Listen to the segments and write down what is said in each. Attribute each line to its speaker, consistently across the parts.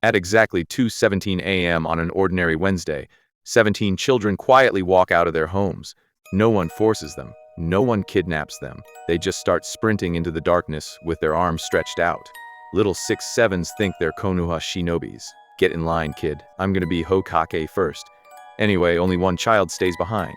Speaker 1: At exactly 2:17 a.m. on an ordinary Wednesday, 17 children quietly walk out of their homes. No one forces them. No one kidnaps them. They just start sprinting into the darkness with their arms stretched out. Little 6-7s think they're Konoha shinobis. Get in line, kid. I'm gonna be Hokage first. Anyway, only one child stays behind.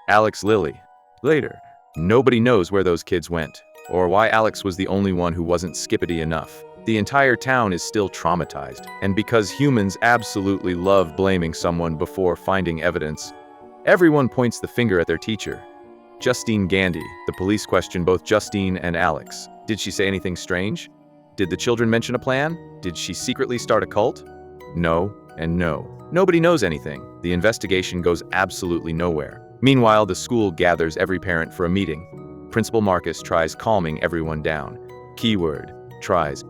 Speaker 1: Alex Lily. Later. Nobody knows where those kids went, or why Alex was the only one who wasn't skippity enough. The entire town is still traumatized, and because humans absolutely love blaming someone before finding evidence, everyone points the finger at their teacher. Justine Gandhi. The police question both Justine and Alex. Did she say anything strange? Did the children mention a plan? Did she secretly start a cult? No, and no. Nobody knows anything. The investigation goes absolutely nowhere. Meanwhile, the school gathers every parent for a meeting. Principal Marcus tries calming everyone down. Keyword, tries.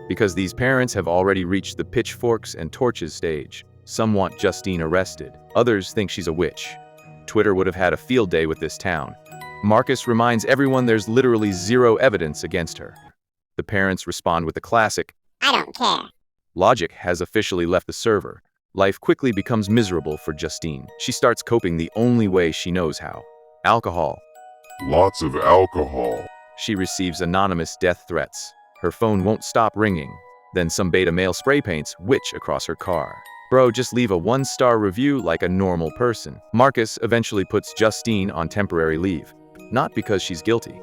Speaker 1: Because these parents have already reached the pitchforks and torches stage. Some want Justine arrested. Others think she's a witch. Twitter would have had a field day with this town. Marcus reminds everyone there's literally zero evidence against her. The parents respond with the classic,
Speaker 2: "I don't care."
Speaker 1: Logic has officially left the server. Life quickly becomes miserable for Justine. She starts coping the only way she knows how. Alcohol.
Speaker 3: Lots of alcohol.
Speaker 1: She receives anonymous death threats. Her phone won't stop ringing. Then some beta male spray paints witch across her car. Bro, just leave a 1-star review like a normal person. Marcus eventually puts Justine on temporary leave. Not because she's guilty.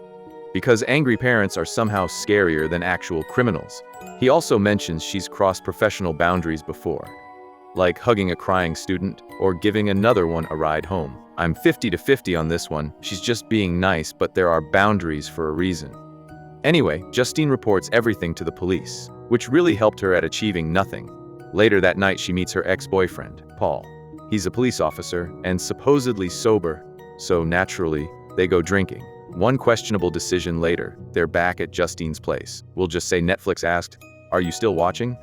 Speaker 1: Because angry parents are somehow scarier than actual criminals. He also mentions she's crossed professional boundaries before. Like hugging a crying student or giving another one a ride home. I'm 50-50 on this one. She's just being nice, but there are boundaries for a reason. Anyway, Justine reports everything to the police, which really helped her at achieving nothing. Later that night, she meets her ex-boyfriend, Paul. He's a police officer and supposedly sober, so naturally, they go drinking. One questionable decision later, they're back at Justine's place. We'll just say Netflix asked, "Are you still watching?"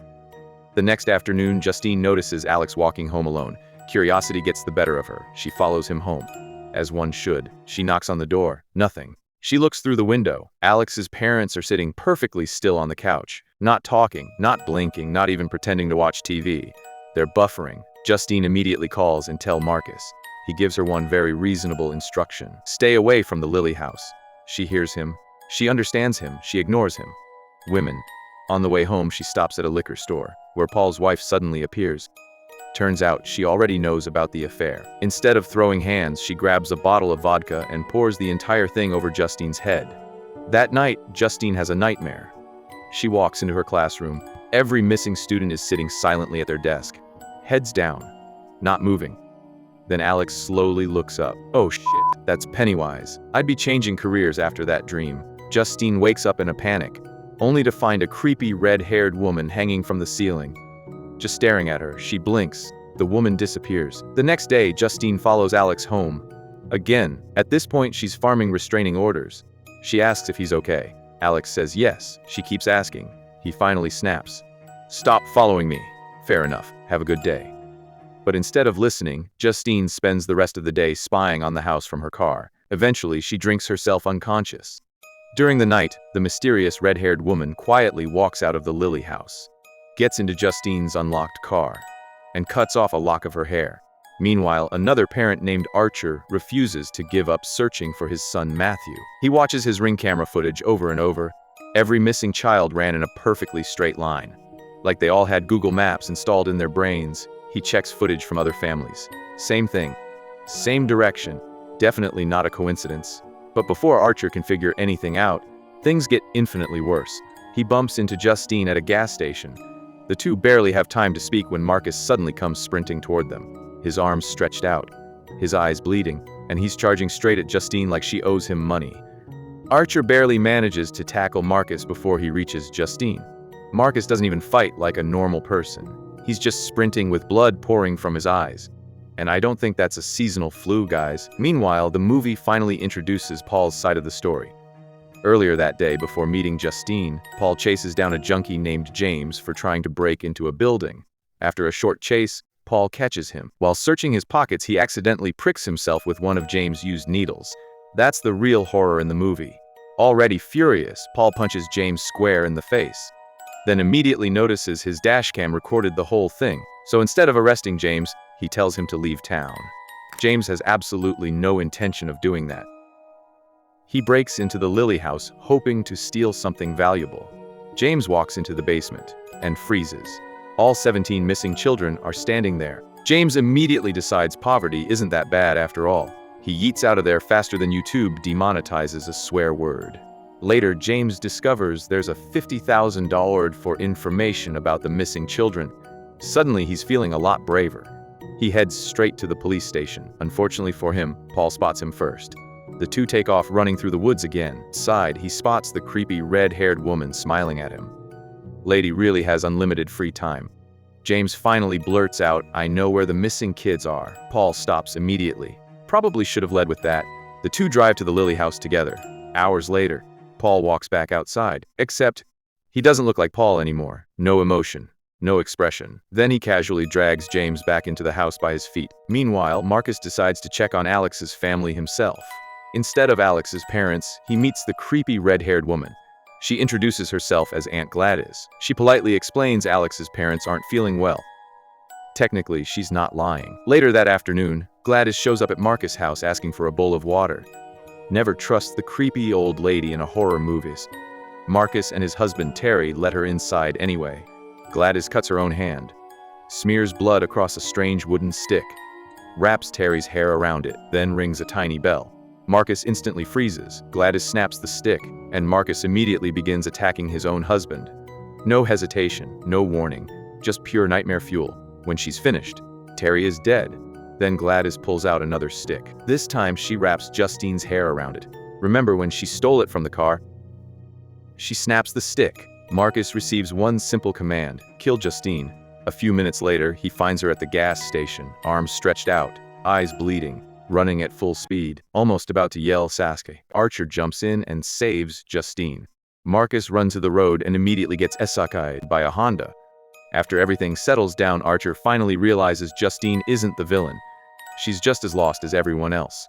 Speaker 1: The next afternoon, Justine notices Alex walking home alone. Curiosity gets the better of her. She follows him home. As one should. She knocks on the door. Nothing. She looks through the window. Alex's parents are sitting perfectly still on the couch. Not talking, not blinking, not even pretending to watch TV. They're buffering. Justine immediately calls and tells Marcus. He gives her one very reasonable instruction. Stay away from the Lily house. She hears him. She understands him. She ignores him. Women. On the way home, she stops at a liquor store, where Paul's wife suddenly appears. Turns out she already knows about the affair. Instead of throwing hands, she grabs a bottle of vodka and pours the entire thing over Justine's head. That night, Justine has a nightmare. She walks into her classroom. Every missing student is sitting silently at their desk, heads down, not moving. Then Alex slowly looks up. Oh shit, that's Pennywise. I'd be changing careers after that dream. Justine wakes up in a panic, only to find a creepy red-haired woman hanging from the ceiling. Just staring at her, she blinks. The woman disappears. The next day, Justine follows Alex home. Again, at this point, she's farming restraining orders. She asks if he's okay. Alex says yes. She keeps asking. He finally snaps. Stop following me. Fair enough. Have a good day. But instead of listening, Justine spends the rest of the day spying on the house from her car. Eventually, she drinks herself unconscious. During the night, the mysterious red-haired woman quietly walks out of the Lily house, gets into Justine's unlocked car, and cuts off a lock of her hair. Meanwhile, another parent named Archer refuses to give up searching for his son Matthew. He watches his Ring camera footage over and over. Every missing child ran in a perfectly straight line. Like they all had Google Maps installed in their brains. He checks footage from other families. Same thing. Same direction. Definitely not a coincidence. But before Archer can figure anything out, things get infinitely worse. He bumps into Justine at a gas station. The two barely have time to speak when Marcus suddenly comes sprinting toward them, his arms stretched out, his eyes bleeding, and he's charging straight at Justine like she owes him money. Archer barely manages to tackle Marcus before he reaches Justine. Marcus doesn't even fight like a normal person. He's just sprinting with blood pouring from his eyes. And I don't think that's a seasonal flu, guys. Meanwhile, the movie finally introduces Paul's side of the story. Earlier that day, before meeting Justine, Paul chases down a junkie named James for trying to break into a building. After a short chase, Paul catches him. While searching his pockets, he accidentally pricks himself with one of James' used needles. That's the real horror in the movie. Already furious, Paul punches James square in the face. then immediately notices his dashcam recorded the whole thing. So instead of arresting James, he tells him to leave town. James has absolutely no intention of doing that. He breaks into the Lily house, hoping to steal something valuable. James walks into the basement and freezes. All 17 missing children are standing there. James immediately decides poverty isn't that bad after all. He yeets out of there faster than YouTube demonetizes a swear word. Later, James discovers there's a $50,000 for information about the missing children. Suddenly, he's feeling a lot braver. He heads straight to the police station. Unfortunately for him, Paul spots him first. The two take off running through the woods again. Inside, he spots the creepy red-haired woman smiling at him. Lady really has unlimited free time. James finally blurts out, "I know where the missing kids are." Paul stops immediately. Probably should have led with that. The two drive to the Lily house together. Hours later, Paul walks back outside. Except, he doesn't look like Paul anymore. No emotion. No expression. Then he casually drags James back into the house by his feet. Meanwhile, Marcus decides to check on Alex's family himself. Instead of Alex's parents, he meets the creepy red-haired woman. She introduces herself as Aunt Gladys. She politely explains Alex's parents aren't feeling well. Technically, she's not lying. Later that afternoon, Gladys shows up at Marcus' house asking for a bowl of water. Never trust the creepy old lady in a horror movies. Marcus and his husband Terry let her inside anyway. Gladys cuts her own hand, smears blood across a strange wooden stick, wraps Terry's hair around it, then rings a tiny bell. Marcus instantly freezes. Gladys snaps the stick, and Marcus immediately begins attacking his own husband. No hesitation, no warning, just pure nightmare fuel. When she's finished, Terry is dead. Then Gladys pulls out another stick. This time she wraps Justine's hair around it. Remember when she stole it from the car? She snaps the stick. Marcus receives one simple command: kill Justine. A few minutes later, he finds her at the gas station, arms stretched out, eyes bleeding, running at full speed, almost about to yell Sasuke. Archer jumps in and saves Justine. Marcus runs to the road and immediately gets esakai'd by a Honda. After everything settles down, Archer finally realizes Justine isn't the villain. She's just as lost as everyone else.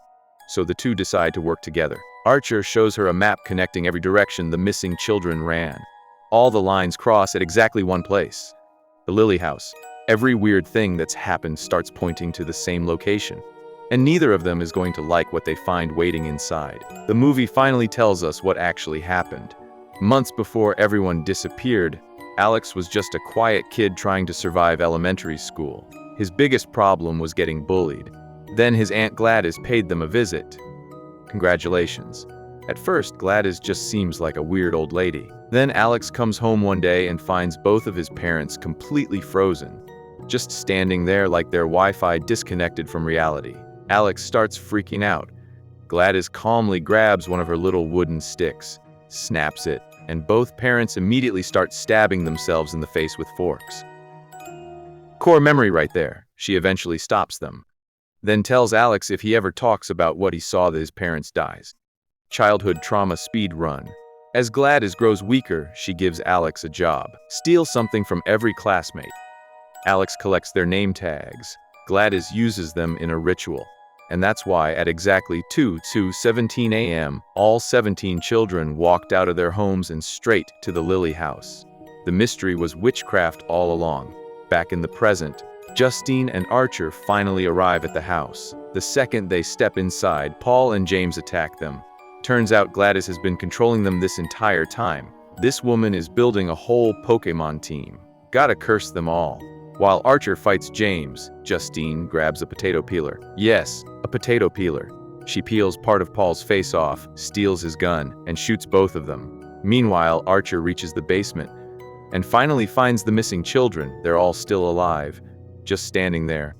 Speaker 1: So the two decide to work together. Archer shows her a map connecting every direction the missing children ran. All the lines cross at exactly one place: the Lily house. Every weird thing that's happened starts pointing to the same location. And neither of them is going to like what they find waiting inside. The movie finally tells us what actually happened. Months before everyone disappeared, Alex was just a quiet kid trying to survive elementary school. His biggest problem was getting bullied. Then his Aunt Gladys paid them a visit. Congratulations. At first, Gladys just seems like a weird old lady. Then Alex comes home one day and finds both of his parents completely frozen, just standing there like their Wi-Fi disconnected from reality. Alex starts freaking out. Gladys calmly grabs one of her little wooden sticks, snaps it, and both parents immediately start stabbing themselves in the face with forks. Core memory right there. She eventually stops them, then tells Alex if he ever talks about what he saw that his parents dies. Childhood trauma speed run. As Gladys grows weaker, she gives Alex a job: steal something from every classmate. Alex collects their name tags. Gladys uses them in a ritual. And that's why at exactly 2:17 a.m., all 17 children walked out of their homes and straight to the Lily house. The mystery was witchcraft all along. Back in the present, Justine and Archer finally arrive at the house. The second they step inside, Paul and James attack them. Turns out Gladys has been controlling them this entire time. This woman is building a whole Pokemon team. Gotta curse them all. While Archer fights James, Justine grabs a potato peeler. Yes, a potato peeler. She peels part of Paul's face off, steals his gun, and shoots both of them. Meanwhile, Archer reaches the basement and finally finds the missing children. They're all still alive, just standing there.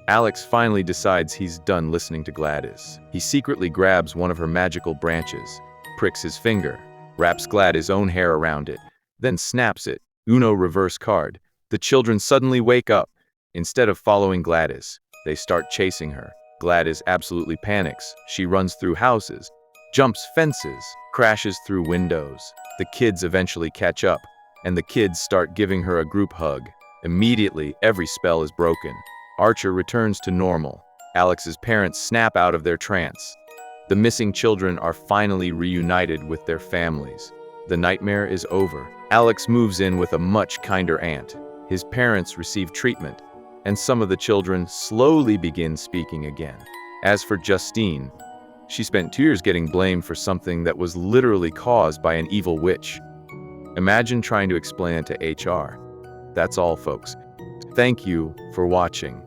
Speaker 1: Alex finally decides he's done listening to Gladys. He secretly grabs one of her magical branches, pricks his finger, wraps Gladys' own hair around it, then snaps it. Uno reverse card. The children suddenly wake up. Instead of following Gladys, they start chasing her. Gladys absolutely panics. She runs through houses, jumps fences, crashes through windows. The kids eventually catch up, and the kids start giving her a group hug. Immediately, every spell is broken. Archer returns to normal. Alex's parents snap out of their trance. The missing children are finally reunited with their families. The nightmare is over. Alex moves in with a much kinder aunt. His parents receive treatment, and some of the children slowly begin speaking again. As for Justine, she spent 2 years getting blamed for something that was literally caused by an evil witch. Imagine trying to explain it to HR. That's all, folks. Thank you for watching.